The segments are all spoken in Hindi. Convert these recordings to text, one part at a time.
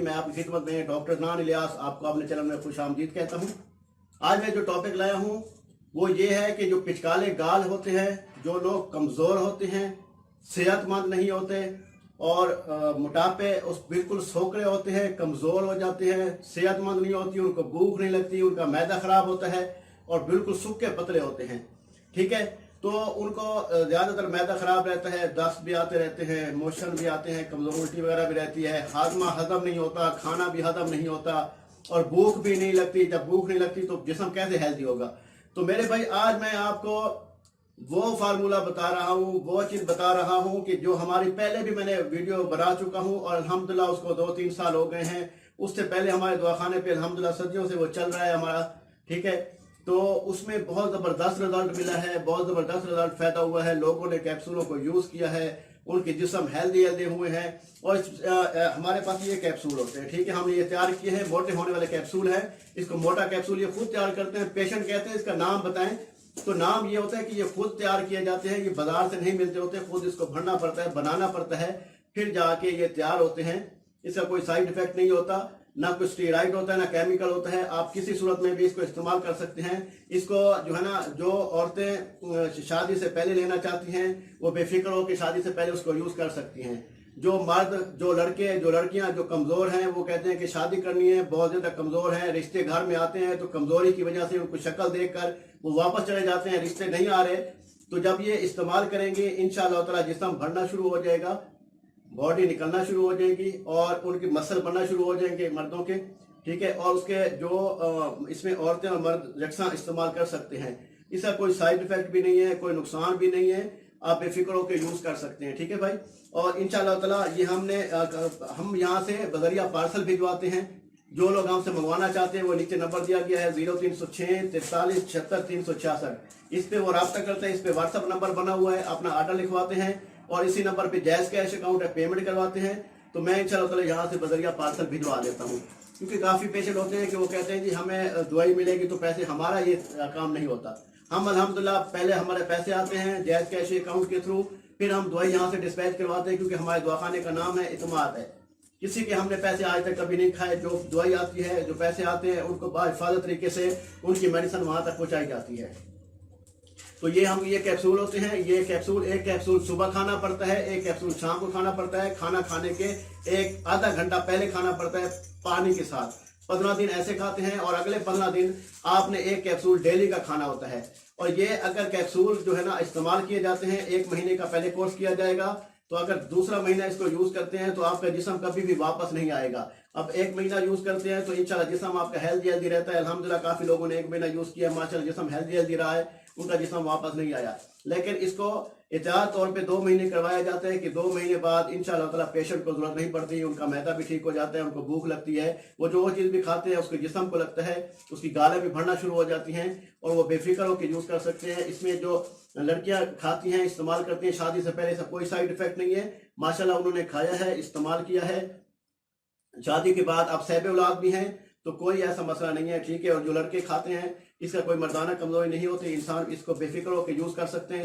मैं आपकी खिदमत में डॉक्टर नान इलियास आपको अपने चैनल में खुश आमदीद कहता हूँ। आज मैं जो टॉपिक लाया हूँ वो ये है कि जो पिचकाले गाल होते हैं, जो लोग कमज़ोर होते हैं, सेहतमंद नहीं होते और मोटापे उस बिल्कुल सोखरे होते हैं, कमज़ोर हो जाते हैं, सेहतमंद नहीं होती, उनको भूख नहीं लगती, उनका मैदा ख़राब होता है और बिल्कुल सूखे पतले होते हैं। ठीक है, तो उनको ज़्यादातर मैदा ख़राब रहता है, दस्त भी आते रहते हैं, मोशन भी आते हैं, कमज़ोर उल्टी वगैरह भी रहती है, हाजमा हजम नहीं होता, खाना भी हजम नहीं होता और भूख भी नहीं लगती। जब भूख नहीं लगती तो जिस्म कैसे हेल्दी होगा। तो मेरे भाई आज मैं आपको वो फार्मूला बता रहा हूँ, वो चीज़ बता रहा हूँ कि जो हमारी पहले भी मैंने वीडियो बना चुका हूँ और अल्हम्दुलिल्लाह उसको 2-3 साल हो गए हैं। उससे पहले हमारे दवाखाने पे अल्हम्दुलिल्लाह सदियों से वो चल रहा है हमारा। ठीक है, तो उसमें बहुत ज़बरदस्त रिजल्ट मिला है, बहुत ज़बरदस्त रिजल्ट फ़ायदा हुआ है। लोगों ने कैप्सूलों को यूज़ किया है, उनके जिस्म हेल्दी हुए हैं। और हमारे पास ये कैप्सूल होते हैं, ठीक है, हमने ये तैयार किए हैं, मोटे होने वाले कैप्सूल है। इसको मोटा कैप्सूल ये खुद तैयार करते हैं। पेशेंट कहते हैं इसका नाम बताएं, तो नाम ये होता है कि ये खुद तैयार किए जाते हैं, ये बाजार से नहीं मिलते होते, खुद इसको भरना पड़ता है, बनाना पड़ता है, फिर जाके ये तैयार होते हैं। इसका कोई साइड इफेक्ट नहीं होता, ना कुछ स्टेरॉइड होता है, ना केमिकल होता है। आप किसी सूरत में भी इसको इस्तेमाल कर सकते हैं। इसको जो है ना, जो औरतें शादी से पहले लेना चाहती हैं वो बेफिक्र हो कि शादी से पहले उसको यूज कर सकती हैं। जो मर्द, जो लड़के, जो लड़कियां जो कमजोर हैं वो कहते हैं कि शादी करनी है, बहुत ज्यादा कमजोर हैं, रिश्ते घर में आते हैं तो कमजोरी की वजह से उनको शक्ल देखकर वो वापस चले जाते हैं, रिश्ते नहीं आ रहे। तो जब ये इस्तेमाल करेंगे इंशाअल्लाह ताला जिस्म भरना शुरू हो जाएगा, बॉडी निकलना शुरू हो जाएगी और उनकी मसल बनना शुरू हो जाएंगे मर्दों के। ठीक है, और उसके जो इसमें औरतें और मर्द यकसा इस्तेमाल कर सकते हैं। इसका कोई साइड इफेक्ट भी नहीं है, कोई नुकसान भी नहीं है, आप बेफिक्र होकर यूज कर सकते हैं। ठीक है भाई, और इंशाअल्लाह ताला ये हम यहाँ से बजरिया पार्सल भिजवाते हैं। जो लोग हमसे मंगवाना चाहते हैं वो नीचे नंबर दिया गया है 0306 43 76 366। इस पे वो राब्ता करते हैं, इस पे व्हाट्सअप नंबर बना हुआ है, अपना ऑर्डर लिखवाते हैं और इसी नंबर पे जैज कैश अकाउंट है, पेमेंट करवाते हैं। तो मैं इंशाअल्लाह ताला यहाँ से बजरिया पार्सल भिजवा देता हूँ। क्योंकि काफ़ी पेशेंट होते हैं कि वो कहते हैं जी हमें दवाई मिलेगी तो पैसे, हमारा ये काम नहीं होता। हम अल्हम्दुलिल्लाह पहले हमारे पैसे आते हैं जैज कैश अकाउंट के थ्रू, फिर हम दवाई यहाँ से डिस्पैच करवाते हैं। क्योंकि हमारे दवाखाने का नाम है इतमाद है, किसी के हमने पैसे आज तक कभी नहीं खाए। जो दवाई आती है, जो पैसे आते हैं उनको बाहिफाजत तरीके से उनकी मेडिसिन वहाँ तक पहुँचाई जाती है। तो ये कैप्सूल होते हैं। ये कैप्सूल, एक कैप्सूल सुबह खाना पड़ता है, एक कैप्सूल शाम को खाना पड़ता है। खाना खाने के एक आधा घंटा पहले खाना पड़ता है पानी के साथ। 15 दिन ऐसे खाते हैं और अगले 15 दिन आपने एक कैप्सूल डेली का खाना होता है। और ये अगर कैप्सूल जो है ना इस्तेमाल किए जाते हैं, 1 महीने का पहले कोर्स किया जाएगा, तो अगर दूसरा महीना इसको यूज करते हैं तो आपका जिस्म कभी भी वापस नहीं आएगा। अब 1 महीना यूज करते हैं तो इंशाल्लाह जिस्म आपका हेल्दी रहता है। अल्हम्दुलिल्लाह काफी लोगों ने 1 महीना यूज किया, माशाल्लाह जिस्म हेल्दी रहा है, उनका जिस्म वापस नहीं आया। लेकिन इसको एहतियात तौर पे 2 महीने करवाया जाता है कि 2 महीने बाद इंशाअल्लाह ताला पेशेंट को जरूरत नहीं पड़ती, उनका मैदा भी ठीक हो जाता है, उनको भूख लगती है, वो जो चीज़ भी खाते हैं उसके जिस्म को लगता है, उसकी गालें भी भरना शुरू हो जाती हैं और वो बेफिक्र होकर यूज़ कर सकते हैं। इसमें जो लड़कियां खाती हैं, इस्तेमाल करती हैं शादी से पहले, सब कोई साइड इफेक्ट नहीं है। माशाल्लाह उन्होंने खाया है, इस्तेमाल किया है, शादी के बाद अब सहबे औलाद भी हैं तो कोई ऐसा मसला नहीं है। ठीक है, और जो लड़के खाते हैं इसका कोई मर्दाना कमजोरी नहीं होती, इंसान इसको बेफिक्र होकर यूज कर सकते हैं।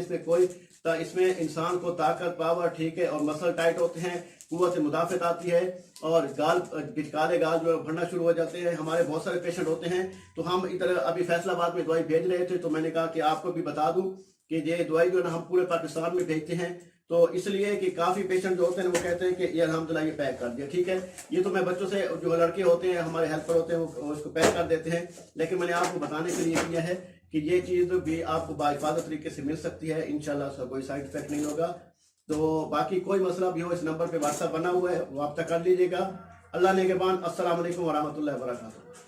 इसमें इंसान को ताकत, पावर, ठीक है, और मसल टाइट होते हैं, कुव्वत मुदाफित आती है और गाल, पिचकाले गाल जो भरना शुरू हो जाते हैं। हमारे बहुत सारे पेशेंट होते हैं, तो हम इधर अभी फैसलाबाद में दवाई भेज रहे थे, तो मैंने कहा कि आपको भी बता दूं कि ये दवाई जो है ना हम पूरे पाकिस्तान में भेजते हैं। तो इसलिए कि काफ़ी पेशेंट जो होते हैं वो कहते हैं कि ये अल्हम्दुलिल्लाह ये पैक कर दिया। ठीक है, ये तो मैं बच्चों से, जो लड़के होते हैं हमारे हेल्पर होते हैं, वो उसको पैक कर देते हैं। लेकिन मैंने आपको बताने के लिए किया है कि ये चीज़ भी आपको बाहिफाजत तरीके से मिल सकती है, इंशाल्लाह उसका कोई साइड इफेक्ट नहीं होगा। तो बाकी कोई मसला भी हो, इस नंबर पर व्हाट्सअप बना हुआ है, वो आप तक कर लीजिएगा। अल्लाह ने के बाद अस्सलाम वालेकुम व रहमतुल्लाहि व बरकातुहू।